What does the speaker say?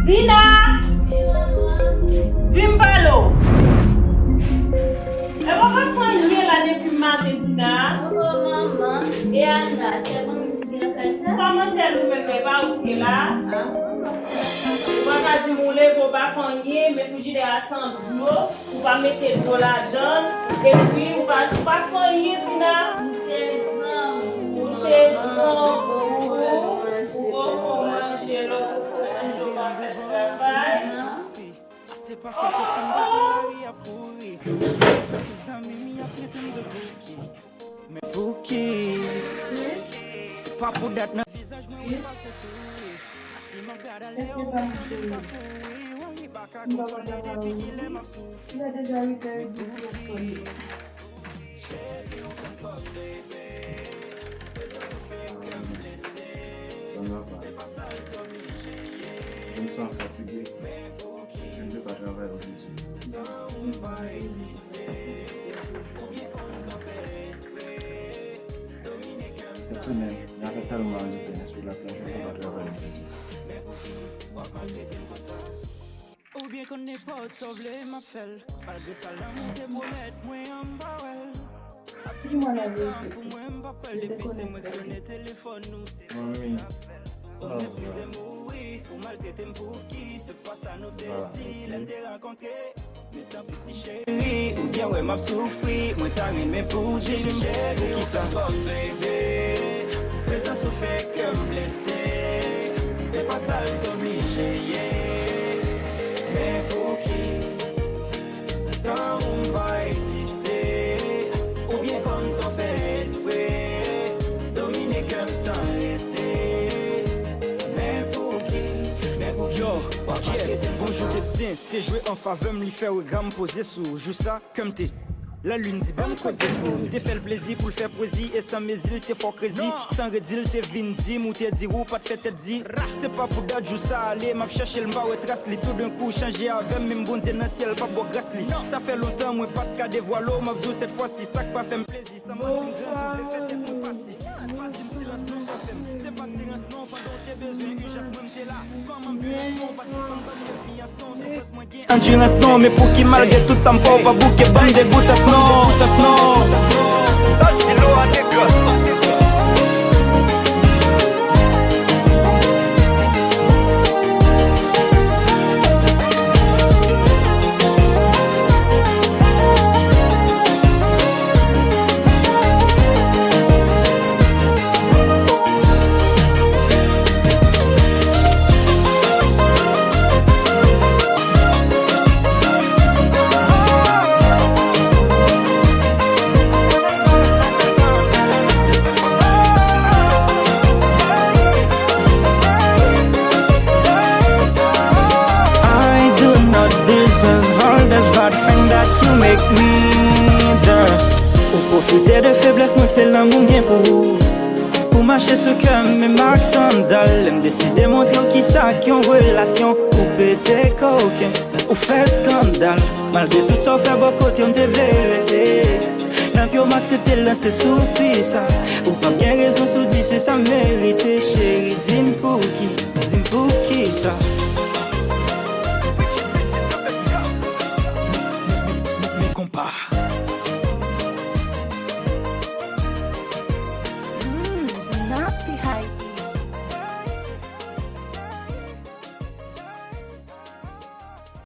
Zina! Vimbalo! E wap pa fanyen la depi matin, Zina? Oh, maman. E Anna, c'est bon, bien comme ça? Comment c'est nous même pas oublié là? Wap pa di moun le pou pa fanyen, mais faut jide ensemble l'eau, ou pas mettre de l'argent, et puis ou pas fanyen, Zina? C'est bon. C'est bon. C'est pas fait que ça me à pourrir. Tous amis, a traité de bouki. Mais bouki, c'est pas pour d'être dans le visage, mais on va se sourire. Si ma garde allait au bout, c'est pas fouiller. On y va qu'à contrôler depuis qu'il est ma souffle. Il a déjà eu des bouquets. Chérie, on fait comme bébé. Mais ça se fait que me laisser. Ça ne va pas. C'est pas ça l'obligé. Je me sens fatigué. Je ne peux pas travailler aujourd'hui. Ça, on va exister. Ou bien qu'on s'en fait respect. Dominer comme ça. Cette semaine, il y a tellement de peine sur la plage, je ne peux pas travailler aujourd'hui. Ou bien qu'on n'est pas sauvé, ma felle. Malgré ça, l'amour te promette, moi en bawel. Dis-moi la vérité. Pour moi, m'papa, depuis c'est moi qui sonne téléphone nous. Mamie, ça va. Pour maltraiter pour qui, c'est pas ça nous dit, l'être rencontré. Mais tant petit chéri, ou bien ouais m'a souffri, moi t'as rimé pour Jim, qui s'en va bébé. Mais ça se fait que me blesser, c'est pas ça l'obligé. Mais pour qui, ça on va exister, ou bien qu'on s'en fait esprit, dominer comme ça l'été. Yo, ok, bonjour destin, t'es joué en faveur, m'li fait ou gamme posé sous, joue ça comme t'es. La lune dit bon cause pour t'es fait le plaisir pour le faire poésie et sans mes îles t'es fort crazy, sans redil t'es vindim ou t'es dit ou pas te fait tête dit. C'est pas pour date joue ça aller, m'a cherché le bas ou trace li tout d'un coup changer avec même bon Dieu dans le ciel pas beau grâce li. Ça fait longtemps moi pas de cas dévoilé, m'a dit cette fois-ci ça pas fait plaisir, ça m'a dit je voulais faire tête mon passé. Pas de silence non ça fait, c'est pas de silence non pendant tes besoins urgence même t'es là. Comme ambulance non pas si endurance non, mais pour qui malgré tout ça me faut pas bouquer bande de gouttes à snow. Ça c'est l'eau à dégueulasse. Profiter de faiblesse, moi que c'est l'amour bien pour vous. Pour marcher ce cœur, mes marques sandales. Me décider de montrer qui ça qui ont relation. Ou péter coquin, ou faire scandale. Malgré tout ça, faire beaucoup côté, on te vérité. N'a plus m'accepter lancer sous ça. Ou pas bien raison sous dire, c'est ça mérité. Chérie, dis-moi pour qui.